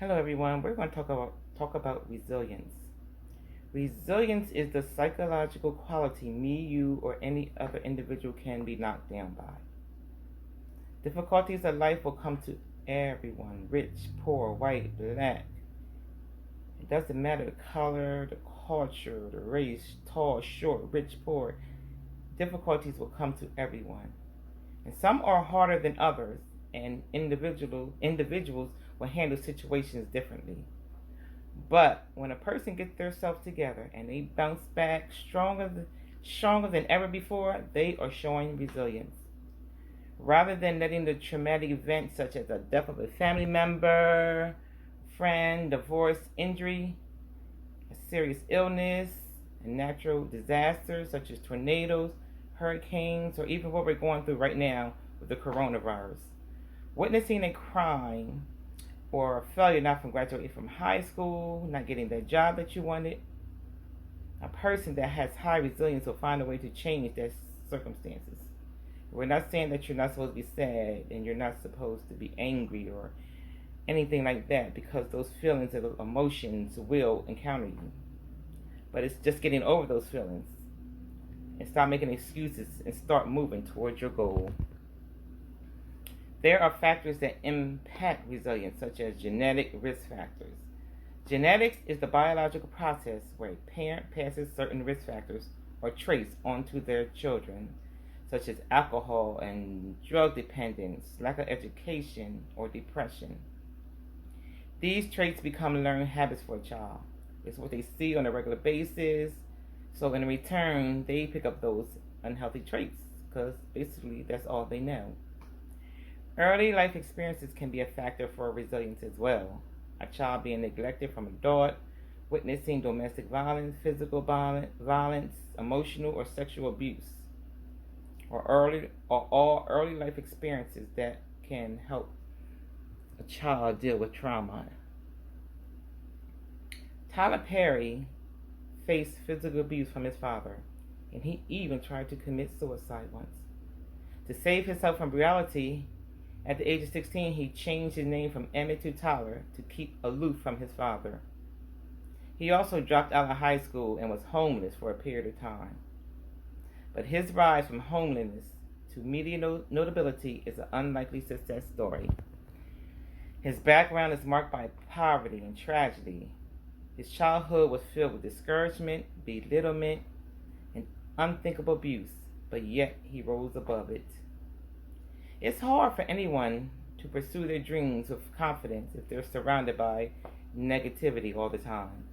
Hello, everyone. We're going to talk about resilience. Resilience is the psychological quality me, you, or any other individual can be knocked down by. Difficulties of life will come to everyone, rich, poor, white, black. It doesn't matter the color, the culture, the race, tall, short, rich, poor. Difficulties will come to everyone. And some are harder than others, and individuals will handle situations differently. But when a person gets themselves together and they bounce back stronger than ever before, they are showing resilience. Rather than letting the traumatic events such as the death of a family member, friend, divorce, injury, a serious illness, a natural disaster such as tornadoes, hurricanes, or even what we're going through right now with the coronavirus. Witnessing a crime or a failure not from graduating from high school, not getting that job that you wanted, a person that has high resilience will find a way to change their circumstances. We're not saying that you're not supposed to be sad and you're not supposed to be angry or anything like that, because those feelings and emotions will encounter you. But it's just getting over those feelings and stop making excuses and start moving towards your goal. There are factors that impact resilience, such as genetic risk factors. Genetics is the biological process where a parent passes certain risk factors or traits onto their children, such as alcohol and drug dependence, lack of education, or depression. These traits become learned habits for a child. It's what they see on a regular basis. So in return, they pick up those unhealthy traits because basically that's all they know. Early life experiences can be a factor for resilience as well. A child being neglected from adult, witnessing domestic violence, physical violence, emotional or sexual abuse, or all early life experiences that can help a child deal with trauma. Tyler Perry faced physical abuse from his father, and he even tried to commit suicide once. To save himself from reality, at the age of 16, he changed his name from Emmett to Tyler to keep aloof from his father. He also dropped out of high school and was homeless for a period of time. But his rise from homelessness to media notability is an unlikely success story. His background is marked by poverty and tragedy. His childhood was filled with discouragement, belittlement, and unthinkable abuse, but yet he rose above it. It's hard for anyone to pursue their dreams with confidence if they're surrounded by negativity all the time.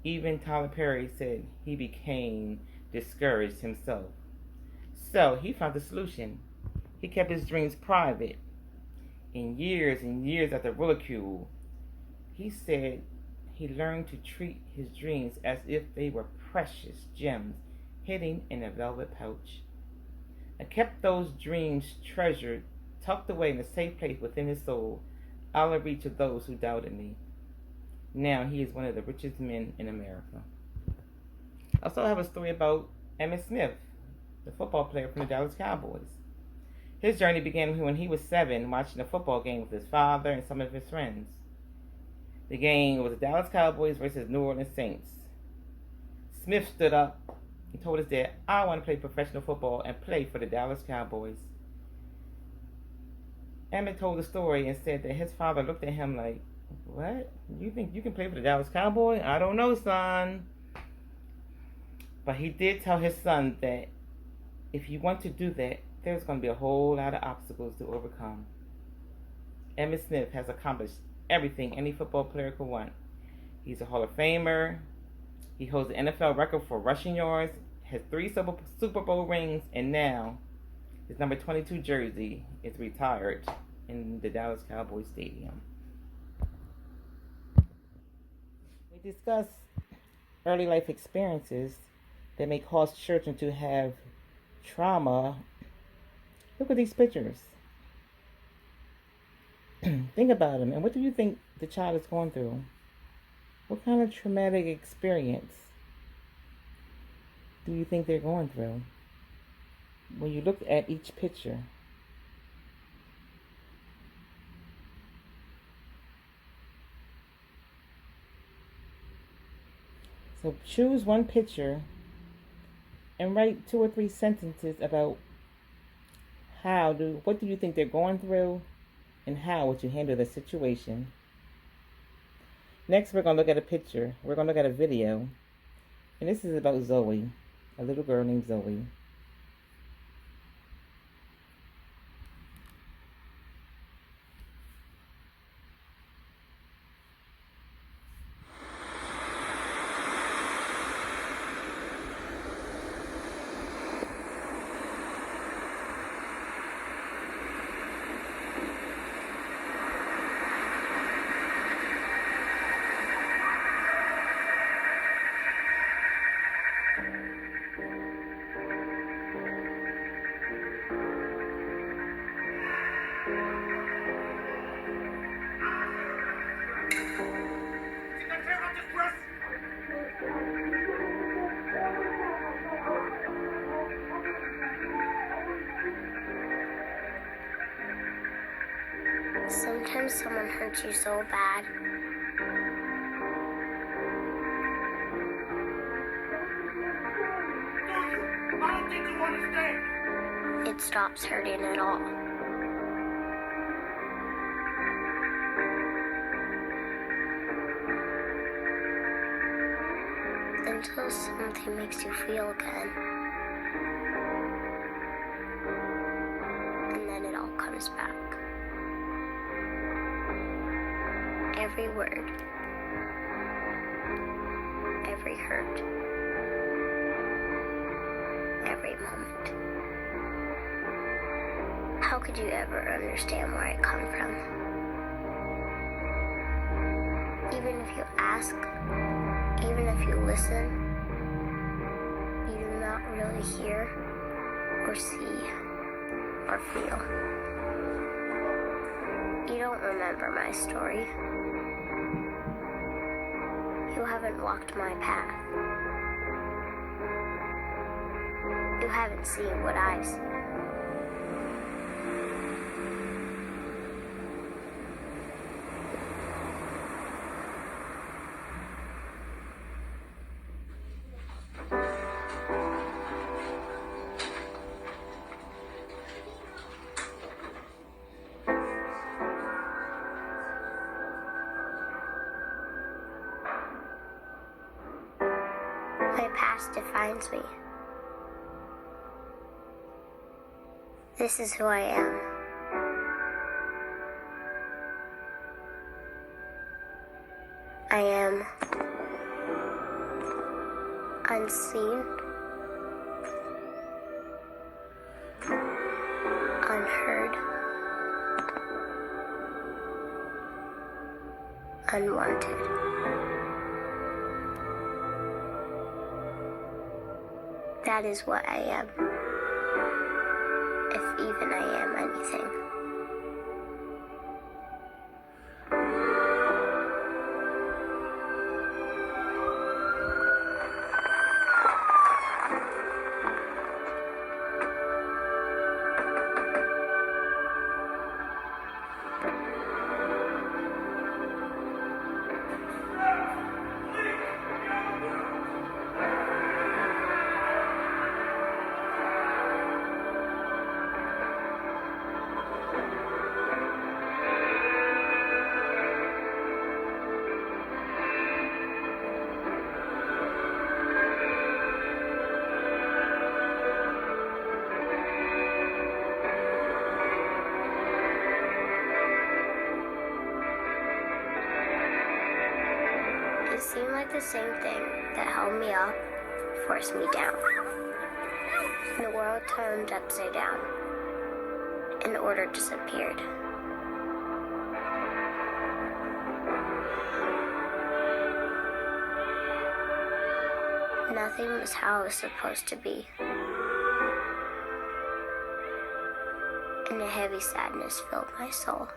Even Tyler Perry said he became discouraged himself. So he found a solution. He kept his dreams private. And years after ridicule, he said he learned to treat his dreams as if they were precious gems hidden in a velvet pouch. I kept those dreams treasured, tucked away in a safe place within his soul, out of reach of those who doubted me. Now he is one of the richest men in America. I also have a story about Emmitt Smith, the football player from the Dallas Cowboys. His journey began when he was 7, watching a football game with his father and some of his friends. The game was the Dallas Cowboys versus New Orleans Saints. Smith stood up and told his dad, "I want to play professional football and play for the Dallas Cowboys." Emmett told the story and said that his father looked at him like, "What? You think you can play for the Dallas Cowboys? I don't know, son." But he did tell his son that if you want to do that, there's going to be a whole lot of obstacles to overcome. Emmitt Smith has accomplished everything any football player could want. He's a Hall of Famer. He holds the NFL record for rushing yards, has 3 Super Bowl rings, and now his number 22 jersey is retired in the Dallas Cowboys Stadium. We discuss early life experiences that may cause children to have trauma. Look at these pictures. Think about them. And what do you think the child is going through? What kind of traumatic experience do you think they're going through? When you look at each picture, So choose one picture and write 2 or 3 sentences about what do you think they're going through and how would you handle the situation. Next, we're going to look at a picture. We're going to look at a video. And this is about Zoe, a little girl named Zoe. Sometimes someone hurts you so bad. I don't think you understand. It stops hurting at all. Until something makes you feel again. And then it all comes back. Every word, every hurt, every moment. How could you ever understand where I come from? Even if you ask, even if you listen, you do not really hear or see or feel. You don't remember my story. You haven't walked my path. You haven't seen what I've seen. My past defines me. This is who I am. I am unseen, unheard, unwanted. That is what I am, if even I am anything. It seemed like the same thing that held me up forced me down. The world turned upside down, and order disappeared. Nothing was how it was supposed to be. And a heavy sadness filled my soul.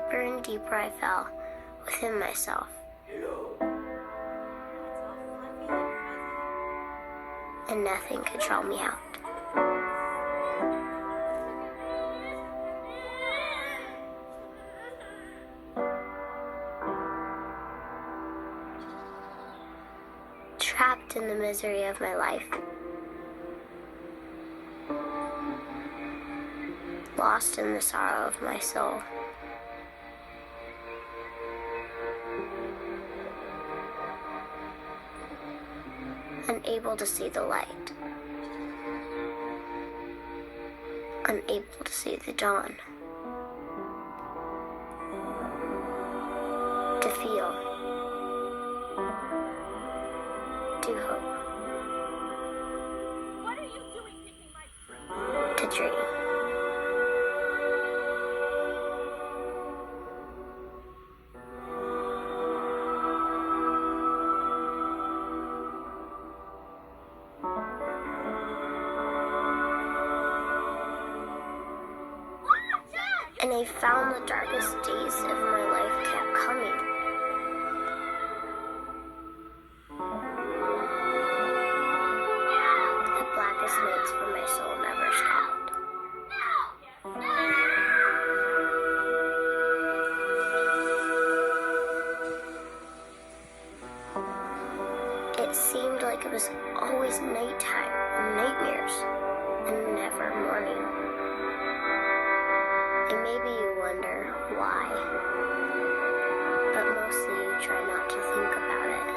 deeper and deeper I fell within myself. And nothing could draw me out. Trapped in the misery of my life. Lost in the sorrow of my soul. Unable to see the light. Unable to see the dawn. To feel. To hope. What are you doing taking my friend? To dream. And I found the darkest days of my life kept coming. The blackest nights for my soul never stopped. It seemed like it was always nighttime and nightmares, and never morning. And maybe you wonder why, but mostly you try not to think about it,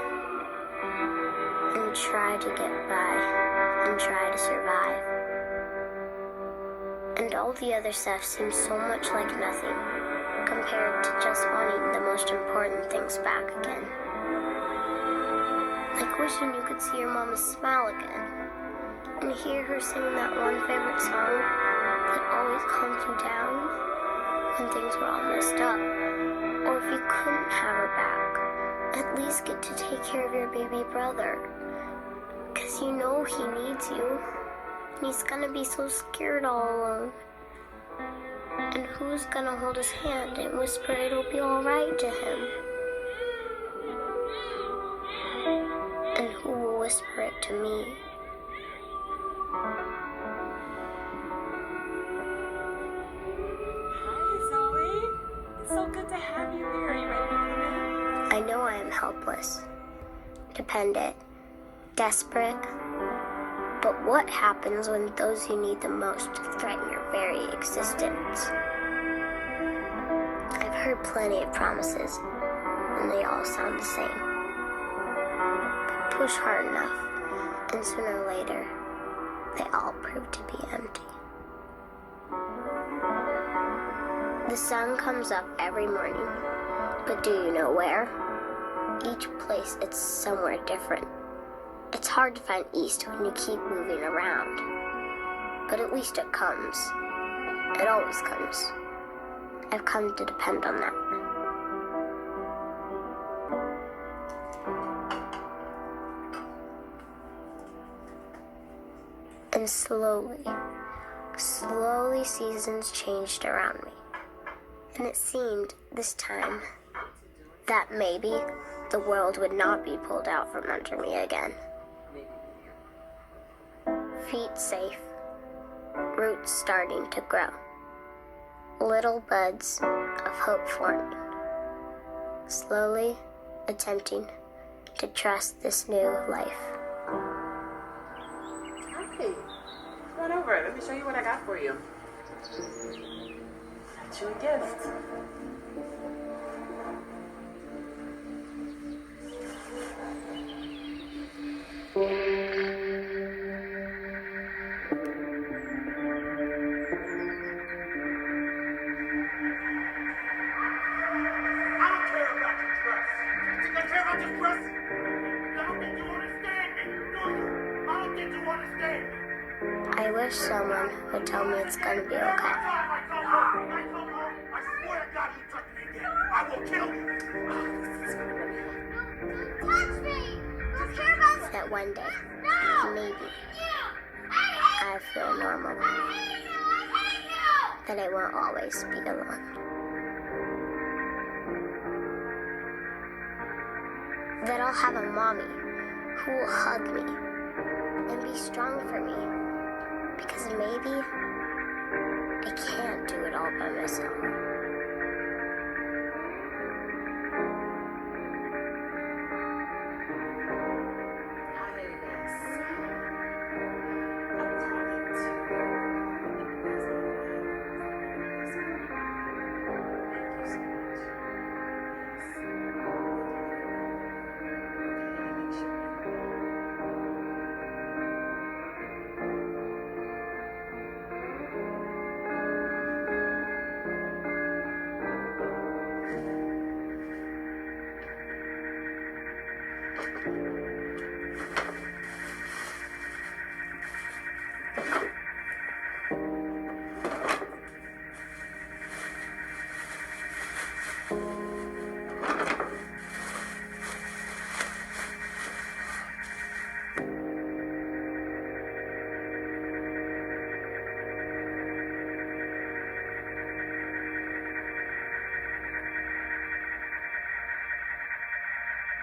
and try to get by, and try to survive. And all the other stuff seems so much like nothing, compared to just wanting the most important things back again. Like wishing you could see your mama's smile again, and hear her sing that one favorite song that always calms you down when things were all messed up. Or if you couldn't have her back, at least get to take care of your baby brother. 'Cause you know he needs you, and he's gonna be so scared all alone. And who's gonna hold his hand and whisper it'll be alright to him? And who will whisper it to me? Hi, Zoe. It's so good to have you here. Are you ready to come in? I know I am helpless, dependent, desperate. But what happens when those you need the most threaten your very existence? I've heard plenty of promises, and they all sound the same. But push hard enough, and sooner or later, they all prove to be empty. The sun comes up every morning, but do you know where? Each place, it's somewhere different. It's hard to find east when you keep moving around. But at least it comes. It always comes. I've come to depend on that. And slowly seasons changed around me. And it seemed this time that maybe the world would not be pulled out from under me again. Feet safe, roots starting to grow, little buds of hope forming, slowly attempting to trust this new life. Hi. Come on over. Let me show you what I got for you. Got you a gift. I don't care about your dress. You think I care about your dress? I don't think you understand me, do you? I don't think you understand me. I wish someone would tell me it's gonna be Every okay. time I come home, I swear to God you touch me again, I will kill you. Touch me! Don't care about that one day, maybe, I'll feel normal. That I won't always be alone. that I'll have a mommy who will hug me and be strong for me, because maybe I can't do it all by myself.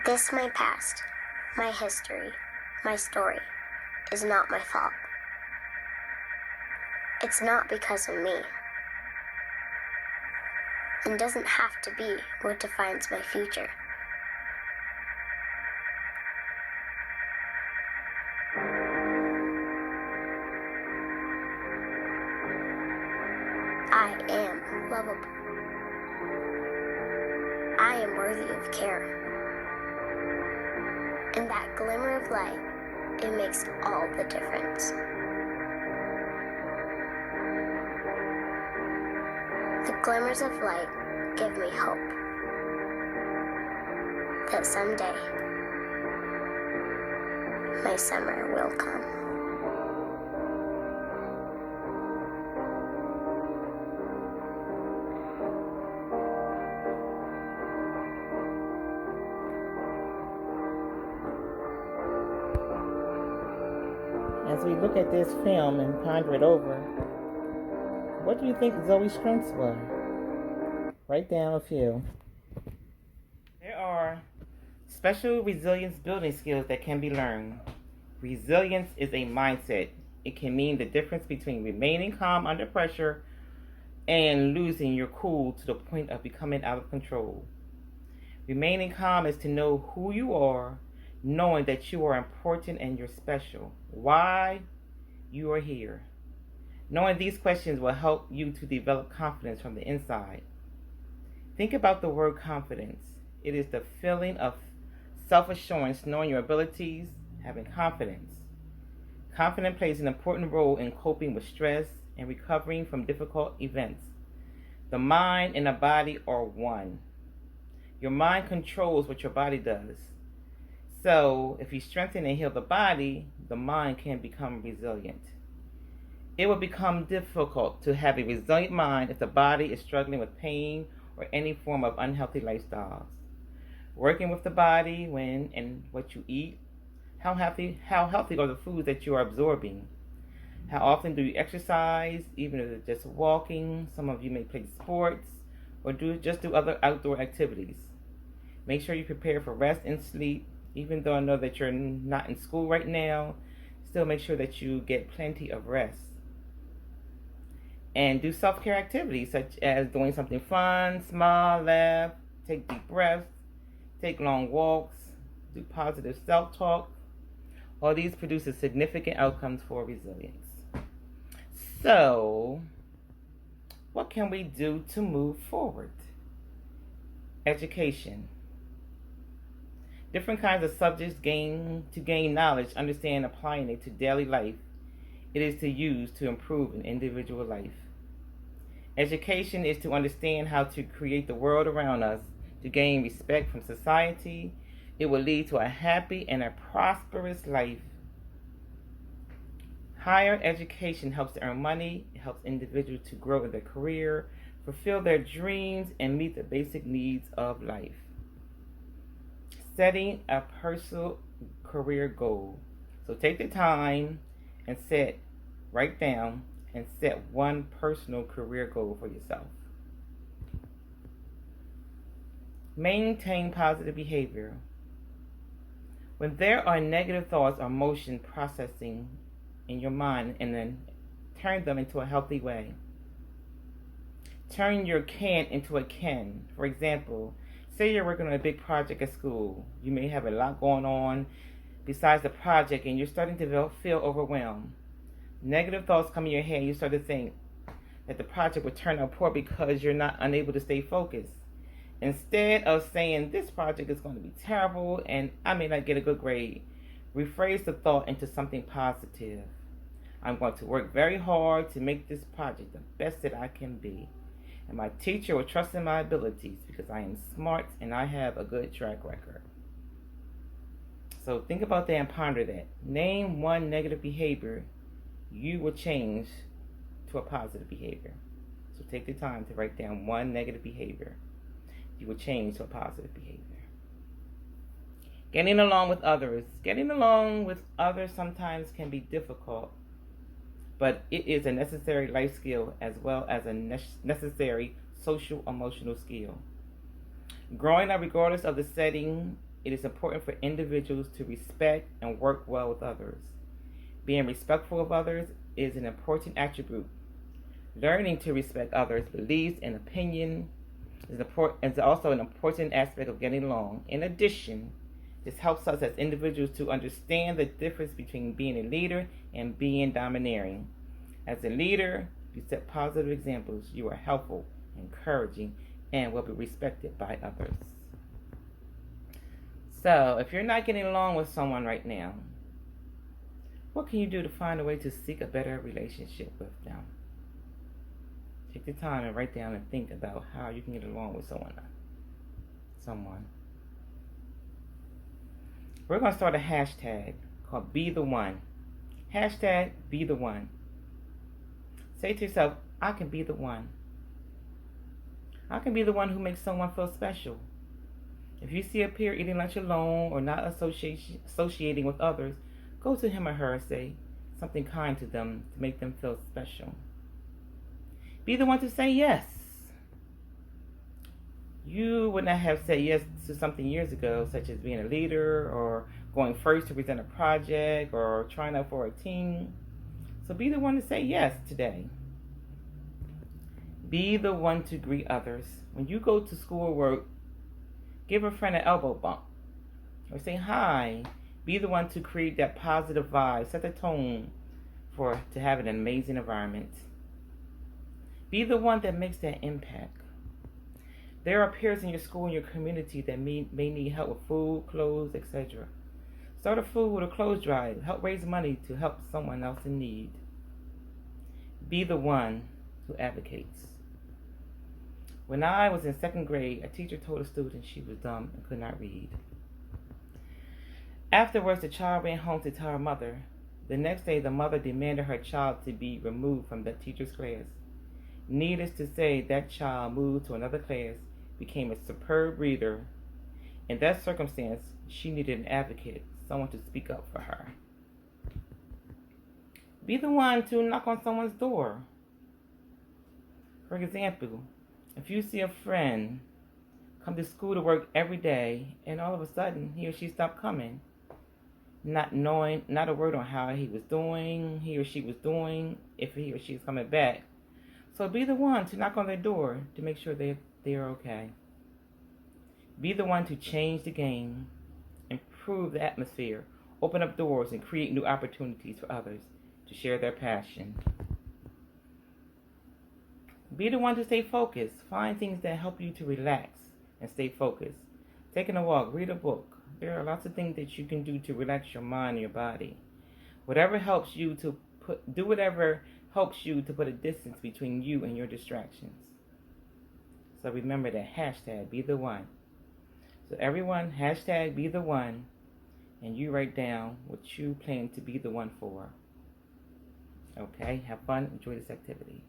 This, my past, my history, my story, is not my fault. It's not because of me. And doesn't have to be what defines my future. I am lovable. I am worthy of care. And that glimmer of light, it makes all the difference. The glimmers of light give me hope that someday my summer will come. As we look at this film and ponder it over, what do you think Zoe's strengths were? Write down a few. There are special resilience building skills that can be learned. Resilience is a mindset. It can mean the difference between remaining calm under pressure and losing your cool to the point of becoming out of control. Remaining calm is to know who you are, knowing that you are important and you're special. Why you are here. Knowing these questions will help you to develop confidence from the inside. Think about the word confidence. It is the feeling of self-assurance, knowing your abilities, having confidence. Confidence plays an important role in coping with stress and recovering from difficult events. The mind and the body are one. Your mind controls what your body does. So, if you strengthen and heal the body, the mind can become resilient. It will become difficult to have a resilient mind if the body is struggling with pain or any form of unhealthy lifestyles. Working with the body, when and what you eat, how healthy are the foods that you are absorbing? How often do you exercise, even if it's just walking? Some of you may play sports or do other outdoor activities. Make sure you prepare for rest and sleep. Even though I know that you're not in school right now, still make sure that you get plenty of rest. And do self-care activities such as doing something fun, smile, laugh, take deep breaths, take long walks, do positive self-talk. All these produces significant outcomes for resilience. So, what can we do to move forward? Education. Different kinds of subjects to gain knowledge, understand, applying it to daily life. It is to use to improve an individual life. Education is to understand how to create the world around us, to gain respect from society. It will lead to a happy and a prosperous life. Higher education helps to earn money. It helps individuals to grow in their career, fulfill their dreams, and meet the basic needs of life. Setting a personal career goal. So take the time and write down and set one personal career goal for yourself. Maintain positive behavior. When there are negative thoughts or emotion processing in your mind, and then turn them into a healthy way. Turn your can into a can. For example, say you're working on a big project at school. You may have a lot going on besides the project, and you're starting to feel overwhelmed. Negative thoughts come in your head, and you start to think that the project will turn out poor because you're not unable to stay focused. Instead of saying, this project is going to be terrible and I may not get a good grade, rephrase the thought into something positive. I'm going to work very hard to make this project the best that I can be. And my teacher will trust in my abilities because I am smart and I have a good track record. So think about that and ponder that. Name one negative behavior you will change to a positive behavior. So take the time to write down one negative behavior you will change to a positive behavior. Getting along with others. Getting along with others sometimes can be difficult, but it is a necessary life skill as well as a necessary social emotional skill. Growing up, regardless of the setting, it is important for individuals to respect and work well with others. Being respectful of others is an important attribute. Learning to respect others' beliefs and opinion is also an important aspect of getting along. In addition, this helps us as individuals to understand the difference between being a leader and being domineering. As a leader, you set positive examples. You are helpful, encouraging, and will be respected by others. So, if you're not getting along with someone right now, what can you do to find a way to seek a better relationship with them? Take the time and write down and think about how you can get along with someone. We're going to start a hashtag called Be The One. Hashtag Be The One. Say to yourself, I can be the one. I can be the one who makes someone feel special. If you see a peer eating lunch alone or not associating with others, go to him or her and say something kind to them to make them feel special. Be the one to say yes. You would not have said yes to something years ago, such as being a leader or going first to present a project or trying out for a team. So be the one to say yes today. Be the one to greet others. When you go to school or work, give a friend an elbow bump or say hi. Be the one to create that positive vibe. Set the tone to have an amazing environment. Be the one that makes that impact. There are peers in your school and your community that may need help with food, clothes, etc. Start a food or a clothes drive. Help raise money to help someone else in need. Be the one who advocates. When I was in second grade, a teacher told a student she was dumb and could not read. Afterwards, the child ran home to tell her mother. The next day, the mother demanded her child to be removed from the teacher's class. Needless to say, that child moved to another class, became a superb reader. In that circumstance, she needed an advocate, someone to speak up for her. Be the one to knock on someone's door. For example, if you see a friend come to school to work every day and all of a sudden he or she stopped coming, not a word on how he or she was doing, if he or she is coming back. So be the one to knock on their door to make sure they are okay. Be the one to change the game, improve the atmosphere, open up doors, and create new opportunities for others to share their passion. Be the one to stay focused. Find things that help you to relax and stay focused. Taking a walk, read a book. There are lots of things that you can do to relax your mind and your body. Whatever helps you to put a distance between you and your distractions. So remember that hashtag Be The One. So everyone, hashtag Be The One, and you write down what you plan to be the one for. Okay, have fun, enjoy this activity.